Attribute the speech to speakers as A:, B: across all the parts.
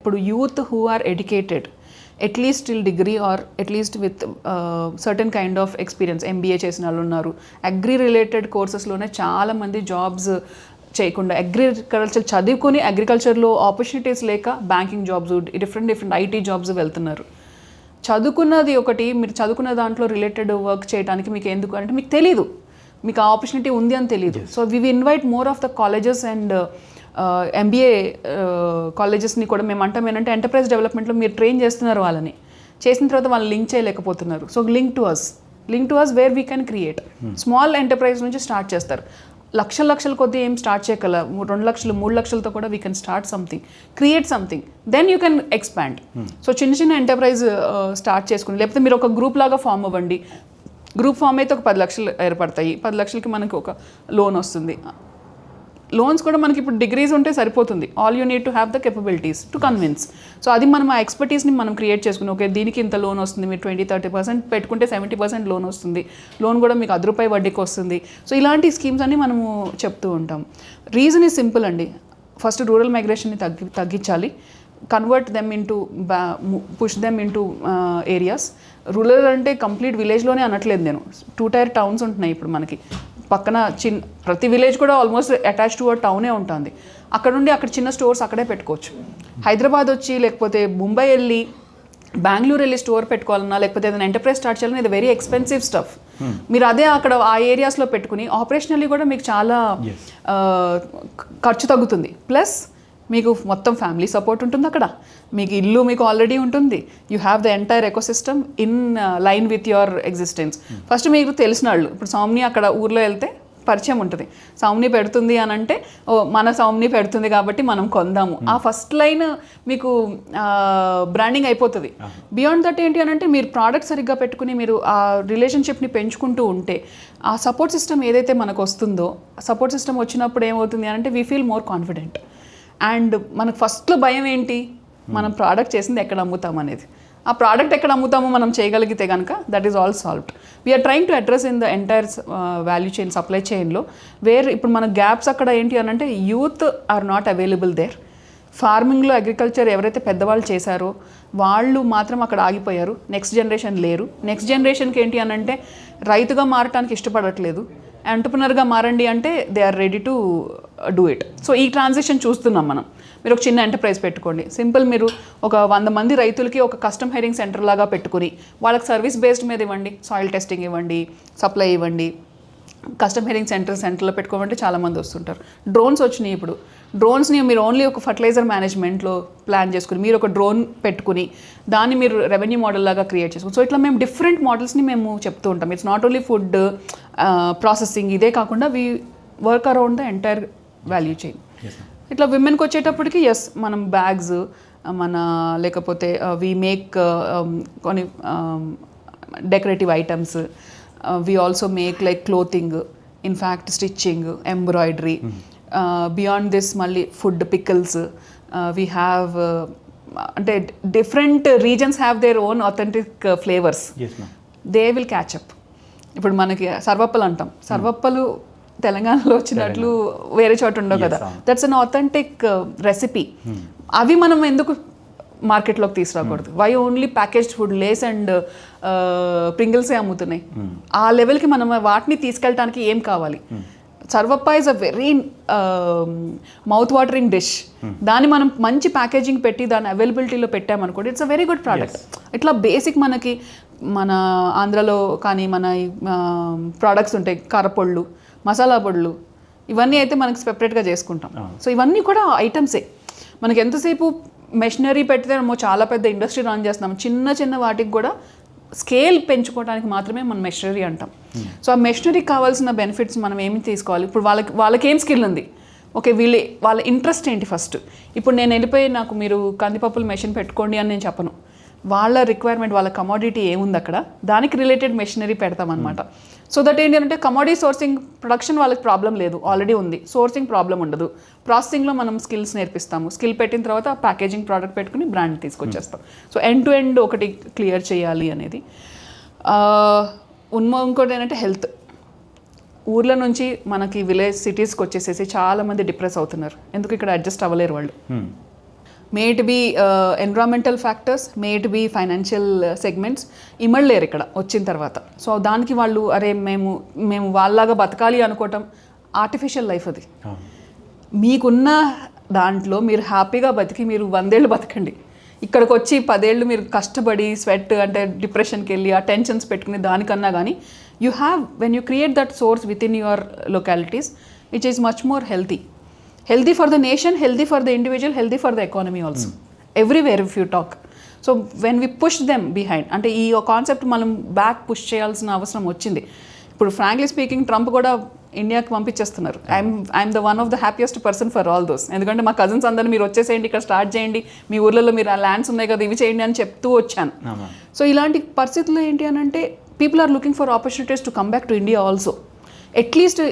A: ఇప్పుడు youth who are educated at least till degree or at least with certain kind of experience, MBA చేసిన వాళ్ళు ఉన్నారు, agri related కోర్సెస్లోనే చాలామంది jobs చేయకుండా అగ్రికల్చర్ చదువుకొని అగ్రికల్చర్లో ఆపర్చునిటీస్ లేక banking jobs, different IT jobs వెళ్తున్నారు. చదువుకున్నది ఒకటి, మీరు చదువుకున్న దాంట్లో రిలేటెడ్ వర్క్ చేయడానికి మీకు ఎందుకు అంటే మీకు తెలీదు, మీకు ఆ ఆపర్చునిటీ ఉంది అని తెలియదు. So we invite more of the colleges and MBA కాలేజెస్ని కూడా మేము అంటాం ఏంటంటే ఎంటర్ప్రైజ్ డెవలప్మెంట్లో మీరు ట్రైన్ చేస్తున్నారు, వాళ్ళని చేసిన తర్వాత వాళ్ళు లింక్ చేయలేకపోతున్నారు. So link to us where we can create. Small enterprise నుంచి స్టార్ట్ చేస్తారు, లక్షల కొద్దీ ఏం స్టార్ట్ చేయగల, 2 లక్షలు 3 లక్షలతో కూడా we can start something, create something, then you can expand. So చిన్న ఎంటర్ప్రైజ్ స్టార్ట్ చేసుకుని, లేకపోతే మీరు ఒక గ్రూప్ లాగా ఫామ్ అవ్వండి. గ్రూప్ ఫామ్ అయితే ఒక 10 లక్షలు ఏర్పడతాయి, 10 లక్షలకి మనకి ఒక లోన్ వస్తుంది. లోన్స్ కూడా మనకి ఇప్పుడు డిగ్రీస్ ఉంటే సరిపోతుంది, all you need to have the capabilities to convince. So అది మనం ఆ ఎక్స్పర్టీస్ని మనం క్రియేట్ చేసుకుని, ఓకే దీనికి ఇంత లోన్ వస్తుంది, మీరు 20-30% పెట్టుకుంటే 70% లోన్ వస్తుంది, లోన్ కూడా మీకు ₹10 వడ్డీకి వస్తుంది. సో ఇలాంటి స్కీమ్స్ అన్ని మనము చెప్తూ ఉంటాం. రీజన్ ఈజ్ సింపుల్ అండి, ఫస్ట్ రూరల్ మైగ్రేషన్ని తగ్గించాలి, convert them into push them into areas. Rural అంటే కంప్లీట్ విలేజ్లోనే అనట్లేదు నేను, 2 టైర్ టౌన్స్ ఉంటున్నాయి ఇప్పుడు మనకి పక్కన. ప్రతి విలేజ్ కూడా ఆల్మోస్ట్ అటాచ్ టు అ టౌనే ఉంటుంది. అక్కడ నుండి అక్కడ చిన్న స్టోర్స్ అక్కడే పెట్టుకోవచ్చు. హైదరాబాద్ వచ్చి లేకపోతే ముంబై వెళ్ళి బెంగళూరు వెళ్ళి స్టోర్ పెట్టుకోవాలన్నా, లేకపోతే ఏదైనా ఎంటర్ప్రైజ్ స్టార్ట్ చేయాలన్నా ఇది వెరీ ఎక్స్పెన్సివ్ స్టఫ్. మీరు అదే అక్కడ ఆ ఏరియాస్లో పెట్టుకుని ఆపరేషనల్లీ కూడా మీకు చాలా ఖర్చు తగ్గుతుంది. ప్లస్ మీకు మొత్తం ఫ్యామిలీ సపోర్ట్ ఉంటుంది అక్కడ, మీకు ఇల్లు మీకు ఆల్రెడీ ఉంటుంది, you have the entire ecosystem in line with your existence. First మీకు తెలిసిన వాళ్ళు, ఇప్పుడు సౌమ్ని అక్కడ ఊర్లో వెళ్తే పరిచయం ఉంటుంది, సౌమ్ని పెడుతుంది అని అంటే ఓ మన సౌమ్ని పెడుతుంది కాబట్టి మనం కొందాము, ఆ ఫస్ట్ లైన్ మీకు బ్రాండింగ్ అయిపోతుంది. బియాండ్ దట్ ఏంటి అని అంటే మీరు ప్రోడక్ట్ సరిగ్గా పెట్టుకుని మీరు ఆ రిలేషన్షిప్ని పెంచుకుంటూ ఉంటే ఆ సపోర్ట్ సిస్టమ్ ఏదైతే మనకు వస్తుందో, సపోర్ట్ సిస్టమ్ వచ్చినప్పుడు ఏమవుతుంది అని అంటే we feel more confident. And మనకు ఫస్ట్లో భయం ఏంటి, మనం ప్రోడక్ట్ చేసింది ఎక్కడ అమ్ముతాం అనేది. ఆ ప్రోడక్ట్ ఎక్కడ అమ్ముతామో మనం చేయగలిగితే కనుక that is all solved. We're trying to address in the entire value chain, supply చైన్లో వేర్ ఇప్పుడు మన గ్యాప్స్ అక్కడ ఏంటి అని అంటే youth are not available there. ఫార్మింగ్లో అగ్రికల్చర్ ఎవరైతే పెద్దవాళ్ళు చేశారో వాళ్ళు మాత్రం అక్కడ ఆగిపోయారు, నెక్స్ట్ జనరేషన్ లేరు. నెక్స్ట్ జనరేషన్కి ఏంటి అని అంటే రైతుగా మారటానికి ఇష్టపడట్లేదు, ఎంటర్ప్రెన్యూర్గా మారండి అంటే they are ready to do it. So ఈ ట్రాన్సిషన్ చూస్తున్నాం మనం. మీరు ఒక చిన్న ఎంటర్ప్రైజ్ పెట్టుకోండి, సింపుల్, మీరు ఒక 100 మంది రైతులకి ఒక కస్టమ్ హైరింగ్ సెంటర్ లాగా పెట్టుకుని వాళ్ళకి సర్వీస్ బేస్డ్ మీద ఇవ్వండి, సాయిల్ టెస్టింగ్ ఇవ్వండి, సప్లై ఇవ్వండి, కస్టమ్ హైరింగ్ సెంటర్లో పెట్టుకోమంటే చాలామంది వస్తుంటారు. డ్రోన్స్ వచ్చినాయి ఇప్పుడు, డ్రోన్స్ని మీరు ఓన్లీ ఒక ఫర్టిలైజర్ మేనేజ్మెంట్లో ప్లాన్ చేసుకుని మీరు ఒక డ్రోన్ పెట్టుకుని దాన్ని మీరు రెవెన్యూ మోడల్ లాగా క్రియేట్ చేసుకుని, సో ఇట్లా మేము డిఫరెంట్ మోడల్స్ని మేము చెప్తూ ఉంటాం. It's not only food processing, ఇదే కాకుండా we work around the entire value chain. ఇట్లా విమెన్కి వచ్చేటప్పటికి ఎస్ మనం బ్యాగ్స్ మన లేకపోతే వీ మేక్ కొన్ని decorative items, we also make like clothing, in fact stitching, embroidery. Beyond this మళ్ళీ ఫుడ్, పికిల్స్, వీ హ్యావ్ అంటే different reasons have their own authentic flavours, they will catch up. ఇప్పుడు మనకి సర్వప్పలు అంటాం, సర్వప్పలు తెలంగాణలో వచ్చినట్లు వేరే చోట ఉండవు కదా, దట్స్ అన్ ఆథెంటిక్ రెసిపీ. అవి మనం ఎందుకు మార్కెట్లోకి తీసుకురాకూడదు? Why only packaged food, Lays and ప్రింగిల్సే అమ్ముతున్నాయి? ఆ లెవెల్కి మనం వాటిని తీసుకెళ్ళటానికి ఏం కావాలి? Sarvappa is a very mouth watering dish. దాన్ని మనం మంచి ప్యాకేజింగ్ పెట్టి దాని అవైలబిలిటీలో పెట్టామనుకోండి, it's a very good product. ఇట్లా బేసిక్ మనకి మన ఆంధ్రలో కానీ మన ప్రోడక్ట్స్ ఉంటాయి, కారపొళ్ళు, మసాలా పొడులు, ఇవన్నీ అయితే మనకి సెపరేట్గా చేసుకుంటాం. సో ఇవన్నీ కూడా ఐటమ్సే. మనకి ఎంతసేపు మెషినరీ పెడితే చాలా పెద్ద ఇండస్ట్రీ రన్ చేస్తున్నాం, చిన్న వాటికి కూడా స్కేల్ పెంచుకోవడానికి మాత్రమే మనం మెషినరీ అంటాం. సో ఆ మెషినరీకి కావాల్సిన బెనిఫిట్స్ మనం ఏమి తీసుకోవాలి? ఇప్పుడు వాళ్ళకి ఏం స్కిల్ ఉంది, ఓకే వాళ్ళ ఇంట్రెస్ట్ ఏంటి ఫస్ట్. ఇప్పుడు నేను వెళ్ళిపోయి నాకు మీరు కందిపప్పులు మెషిన్ పెట్టుకోండి అని నేను చెప్పను. వాళ్ళ రిక్వైర్మెంట్, వాళ్ళ కమోడిటీ ఏముంది అక్కడ, దానికి రిలేటెడ్ మెషినరీ పెడతామన్నమాట. సో దట్ ఏంటి అంటే కమోడిటీ సోర్సింగ్, ప్రొడక్షన్ వాళ్ళకి ప్రాబ్లం లేదు, ఆల్రెడీ ఉంది, సోర్సింగ్ ప్రాబ్లం ఉండదు. ప్రాసెసింగ్లో మనం స్కిల్స్ నేర్పిస్తాము, స్కిల్ పెట్టిన తర్వాత ప్యాకేజింగ్ ప్రోడక్ట్ పెట్టుకుని బ్రాండ్ తీసుకొచ్చేస్తాం. సో ఎండ్ టు ఎండ్ ఒకటి క్లియర్ చేయాలి అనేది. ఇంకోటి ఏంటంటే హెల్త్. ఊర్ల నుంచి మనకి విలేజ్ సిటీస్కి వచ్చేసేసి చాలామంది డిప్రెస్ అవుతున్నారు, ఎందుకు ఇక్కడ అడ్జస్ట్ అవ్వలేరు వాళ్ళు. May it be environmental factors, may it be financial segments, ఇమడలేరు ఇక్కడ వచ్చిన తర్వాత. సో దానికి వాళ్ళు అరే మేము వాళ్ళలాగా బతకాలి అనుకోవటం ఆర్టిఫిషియల్ లైఫ్ అది. మీకున్న దాంట్లో మీరు హ్యాపీగా బతికి మీరు 100 ఏళ్ళు బతకండి. ఇక్కడికి వచ్చి 10 ఏళ్ళు మీరు కష్టపడి స్వెట్ అంటే డిప్రెషన్కి వెళ్ళి ఆ టెన్షన్స్ పెట్టుకునే దానికన్నా కానీ you have when you create that source with in your localities which is much more healthy for the nation, healthy for the individual, healthy for the economy also. Everywhere if you talk. So when we push them behind, అంటే ఈ concept మనం back push చేయాల్సిన అవసరం వచ్చింది. ఇప్పుడు frankly speaking Trump కూడా ఇండియాకి పంపించేస్తున్నారు. I'm the one of the happiest person for all those. ఎందుకంటే మా కజిన్స్ అందరూ మీరు వచ్చేసేయండి, ఇక్కడ స్టార్ట్ చేయండి, మీ ఊర్లలో మీరు ఆ ల్యాండ్స్ ఉన్నాయి కదా ఇవి చేయండి అని చెప్తూ వచ్చాను. సో ఇలాంటి పరిస్థితుల్లో ఏంటి అని అంటే people are looking for opportunities to come back to India also. At least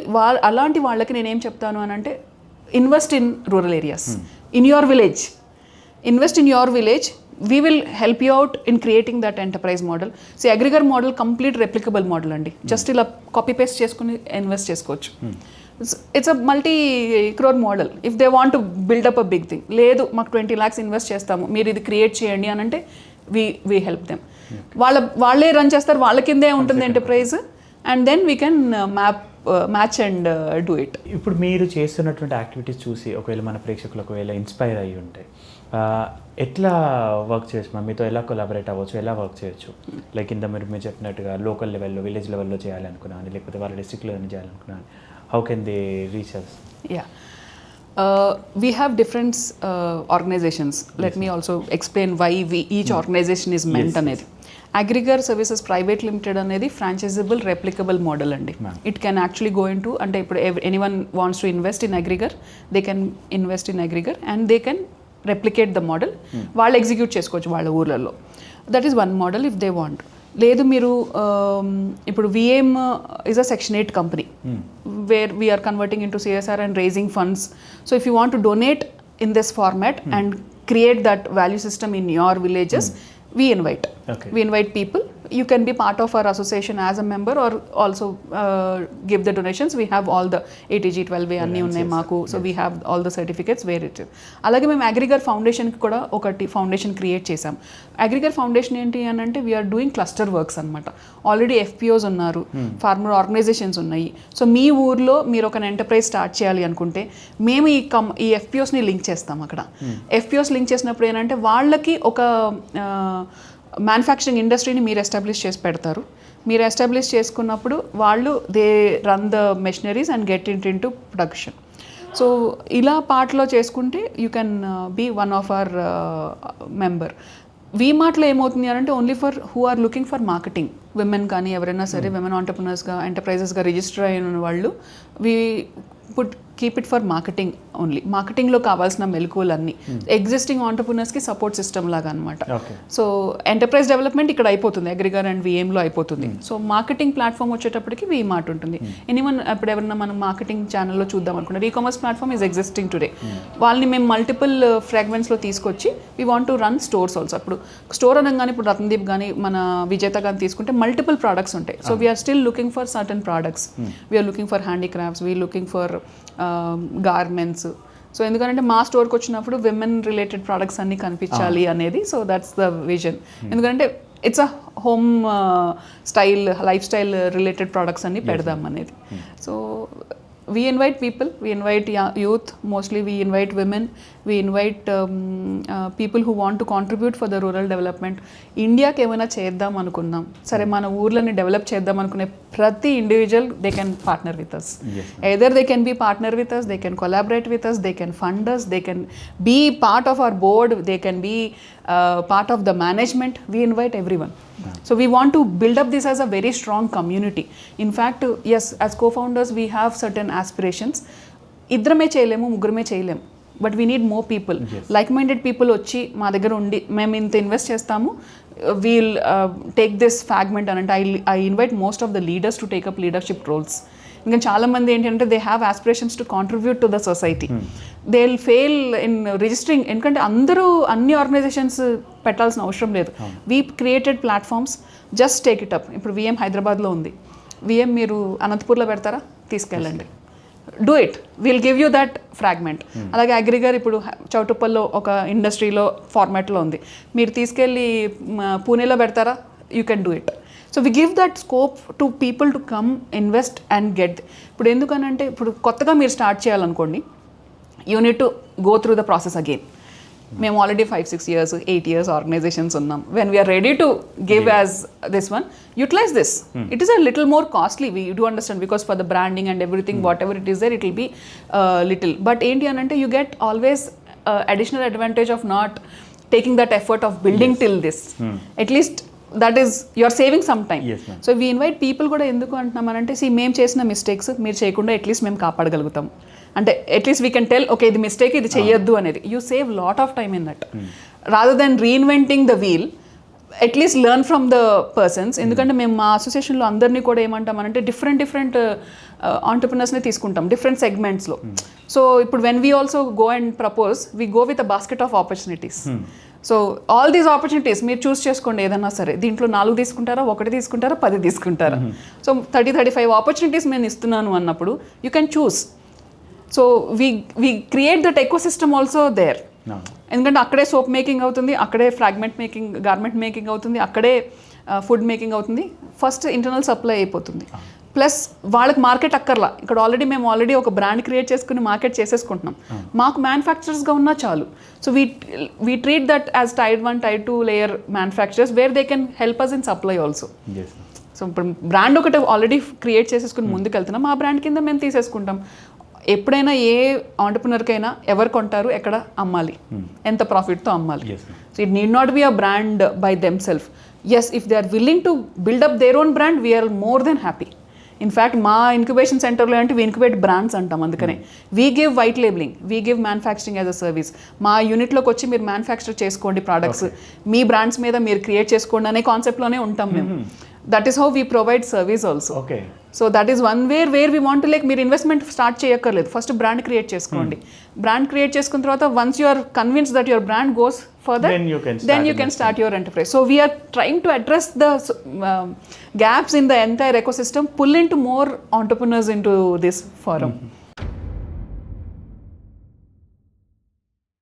A: అలాంటి వాళ్ళకి నేనేం చెప్తాను అని అంటే invest in rural areas, in your village. Invest in your village. We will help you out in creating that enterprise model. See, aggregate model complete replicable model andi. Just ila copy paste cheskoni invest chesukochu. It's a multi-crore model. If they want to build up a big thing, లేదు మాకు 20 lakhs invest చేస్తాము మీరు ఇది create చేయండి అని అంటే we help them. వాళ్ళే run చేస్తారు, వాళ్ళ కిందే ఉంటుంది enterprise, and then we can match and do it.
B: ఇప్పుడు మీరు చేస్తున్నటువంటి యాక్టివిటీస్ చూసి ఒకవేళ మన ప్రేక్షకులు ఒకవేళ ఇన్స్పైర్ అయ్యి ఉంటే ఎట్లా వర్క్ చేయొచ్చు, మీతో ఎలా కొలాబరేట్ అవ్వచ్చు, ఎలా వర్క్ చేయొచ్చు? లైక్ ఇంత మీరు చెప్పినట్టుగా లోకల్ లెవెల్లో విలేజ్ లెవెల్లో చేయాలనుకున్నాను, లేకపోతే వాళ్ళ డిస్ట్రిక్ట్లో చేయాలనుకున్నాను, how can they reach us?
A: Yeah, we have different organizations. Let me also explain why each organization is meant అనేది. అగ్రిగర్ సర్వీసెస్ ప్రైవేట్ లిమిటెడ్ అనేది ఫ్రాంచైజబుల్ రెప్లికబుల్ మోడల్ అండి. It can actually go into అంటే ఇప్పుడు anyone wants to invest in Agrigar, they can invest in Agrigar and they can replicate the model. వాళ్ళు execute చేసుకోవచ్చు వాళ్ళ ఊర్లలో. That is one model if they want. లేదు మీరు ఇప్పుడు VM is a section 8 company where we're converting into CSR and raising funds. So if you want to donate in this format and create that value system in your villages, we invite people. You can be part of our association as a member or also give the donations. We have all the ATG 12A anni unnai maaku. So we have all the certificates where it is. Alage mem Agrigar Foundation ki kuda okati foundation create chesam. Agrigar Foundation enti anante we are doing cluster works annamata. Already FPOs unnaru, farmer organizations unnayi. So మీ ఊర్లో మీరు ఒక enterprise start చేయాలి అనుకుంటే మేము ఈ FPOs ని link చేస్తాం అక్కడ. FPOs లింక్ చేసినప్పుడు ఏంటంటే వాళ్ళకి ఒక మ్యానుఫ్యాక్చరింగ్ ఇండస్ట్రీని మీరు ఎస్టాబ్లిష్ చేసి పెడతారు. మీరు ఎస్టాబ్లిష్ చేసుకున్నప్పుడు వాళ్ళు they run the machineries and get it into production. So ఇలా పార్ట్లో చేసుకుంటే you can be one of our member. వీమార్ట్లో ఏమవుతుంది అంటే only for who are looking for marketing, women కానీ ఎవరైనా సరే విమెన్ ఆంటర్ప్రినర్స్గా ఎంటర్ప్రైజెస్గా రిజిస్టర్ అయిన వాళ్ళు we keep it for marketing only. మార్కెటింగ్లో కావాల్సిన మెలకువలన్నీ ఎగ్జిస్టింగ్ ఆంటర్ప్రినర్స్కి సపోర్ట్ సిస్టమ్ లాగా అనమాట. సో ఎంటర్ప్రైజ్ డెవలప్మెంట్ ఇక్కడ అయిపోతుంది, అగ్రిగర్ అండ్ విఎంలో అయిపోతుంది. సో మార్కెటింగ్ ప్లాట్ఫామ్ వచ్చేటప్పటికి వీమార్ట్ ఉంటుంది. ఎనీవన్ ఇప్పుడు ఎవరైనా మనం మార్కెటింగ్ ఛానల్లో చూద్దాం అనుకున్నారు, ecommerce platform is existing today. వాళ్ళని మేము మల్టిపుల్ ఫ్రాగ్మెంట్స్లో తీసుకొచ్చి we want to run stores also. ఇప్పుడు స్టోర్ అనగానే ఇప్పుడు రత్నదీప్ కానీ మన విజేత కానీ తీసుకుంటే మల్టిపుల్ ప్రోడక్ట్స్ ఉంటాయి. So we're still looking for certain products. We're looking for handicrafts, we're looking for garments. So ఎందుకంటే మా స్టోర్కి వచ్చినప్పుడు విమెన్ రిలేటెడ్ ప్రోడక్ట్స్ అన్నీ కనిపించాలి అనేది. So that's the vision. ఎందుకంటే it's a home style, life style related products అన్నీ పెడదాం అనేది. So we invite people, we invite youth, mostly we invite women, we invite people who want to contribute for the rural development. ఇండియాకి ఏమైనా చేద్దాం అనుకున్నాం సరే, మన ఊర్లని డెవలప్ చేద్దాం అనుకునే ప్రతి individual they can partner with us. Either they can be partner with us, they can collaborate with us, they can fund us, they can be part of our board, they can be part of the management. We invite everyone. So we want to build up this as a very strong community. In fact, yes, as co-founders we have certain aspirations. ఇద్దరమే చేయలేము, ముగ్గురమే చేయలేము, but we need more people, like minded people వచ్చి మా దగ్గర ఉండి మేము ఇంత ఇన్వెస్ట్ చేస్తాము, వీల్ టేక్ దిస్ ఫ్రాగ్మెంట్ అని అంటే I invite most of the leaders to take up leadership roles. ఇంకా చాలామంది ఏంటంటే they have aspirations to contribute to the society. They will fail in registering. ఎందుకంటే అందరూ అన్ని ఆర్గనైజేషన్స్ పెట్టాల్సిన అవసరం లేదు. We created platforms, just take it up. ఇప్పుడు విఎం హైదరాబాద్లో ఉంది, విఎం మీరు అనంతపూర్లో పెడతారా, తీసుకెళ్ళండి. Do it will give you that fragment. అలాగే అగ్రిగర్ ఇప్పుడు చౌటుప్పల్లో ఒక ఇండస్ట్రీలో ఫార్మాట్లో ఉంది, మీరు తీసుకెళ్ళి పూణేలో పెడతారా? You can do it. So we give that scope to people to come invest and get. ఇప్పుడు ఎందుకనంటే ఇప్పుడు కొత్తగా మీరు స్టార్ట్ చేయాలనుకోండి, you need to go through the process again. మేము ఆల్రెడీ 5-6 years 8 years ఆర్గనైజేషన్స్ ఉన్నాం. When we are ready to give as this one, utilise this. It is a little more costly, we do understand, because for the branding and everything what ever it is there it will be little. But ఏంటి అని అంటే you get always additional advantage of not taking that effort of building till this. At least that is you are saving some time. So we invite people కూడా ఎందుకు అంటున్నామనంటే, మేము చేసిన mistakes మీరు చేయకుండా at least మేము కాపాడగలుగుతాం. అంటే at least we can tell okay ఇది మిస్టేక్, ఇది చెయ్యొద్దు అనేది. You save lot of time in that rather than reinventing the wheel. At least learn from the persons. ఎందుకంటే మేము మా అసోసియేషన్లో అందరినీ కూడా ఏమంటామనంటే డిఫరెంట్ ఆంటర్ప్రినర్స్ని తీసుకుంటాం డిఫరెంట్ సెగ్మెంట్స్లో. సో ఇప్పుడు when we also go and propose, we go with a basket of opportunities. So all these opportunities మీరు చూస్ చేసుకోండి ఏదన్నా సరే. దీంట్లో 4 తీసుకుంటారా, 1 తీసుకుంటారా, 10 తీసుకుంటారా? సో 30-35 ఆపర్చునిటీస్ నేను ఇస్తున్నాను అన్నప్పుడు you can choose. So we create that ecosystem also there. ఎందుకంటే అక్కడే సోప్ మేకింగ్ అవుతుంది, అక్కడే ఫ్రాగ్మెంట్ మేకింగ్, గార్మెంట్ మేకింగ్ అవుతుంది, అక్కడే ఫుడ్ మేకింగ్ అవుతుంది. ఫస్ట్ ఇంటర్నల్ సప్లై అయిపోతుంది. ప్లస్ వాళ్ళకి మార్కెట్ అక్కర్లా. ఇక్కడ మేము ఆల్రెడీ ఒక బ్రాండ్ క్రియేట్ చేసుకుని మార్కెట్ చేసేసుకుంటున్నాం. మాకు మ్యానుఫ్యాక్చరర్స్గా ఉన్నా చాలు. So we treat that as tier 1, tier 2 layer manufacturers where they can help us in supply also. So ఇప్పుడు బ్రాండ్ ఒకటి ఆల్రెడీ క్రియేట్ చేసేసుకుని ముందుకు వెళ్తున్నాం, ఆ బ్రాండ్ కింద మేము తీసేసుకుంటాం. ఎప్పుడైనా ఏ ఆంటర్ప్రినర్కైనా ఎవరు కొంటారు, ఎక్కడ అమ్మాలి, ఎంత ప్రాఫిట్తో అమ్మాలి. So it need not be a brand by them self. Yes, if they are willing to build up their own brand, we are more than happy. In fact మా ఇంక్యుబేషన్ సెంటర్లో అంటే వీ ఇంక్యుబేట్ బ్రాండ్స్ అంటాం. అందుకనే we give white labelling, we give manufacturing as a service. మా యూనిట్లోకి వచ్చి మీరు manufacture చేసుకోండి ప్రోడక్ట్స్, మీ బ్రాండ్స్ మీద మీరు క్రియేట్ చేసుకోండి అనే కాన్సెప్ట్లోనే ఉంటాం మేము. That is how we provide service also. So that is one where we want like మీరు ఇన్వెస్ట్మెంట్ స్టార్ట్ చేయక్కర్లేదు, ఫస్ట్ బ్రాండ్ క్రియేట్ చేసుకోండి. బ్రాండ్ క్రియేట్ చేసుకున్న తర్వాత once you are convince that your brand goes further, then you can start your enterprise. So we are trying to address the gaps in the entire ecosystem, pull into more entrepreneurs into this forum.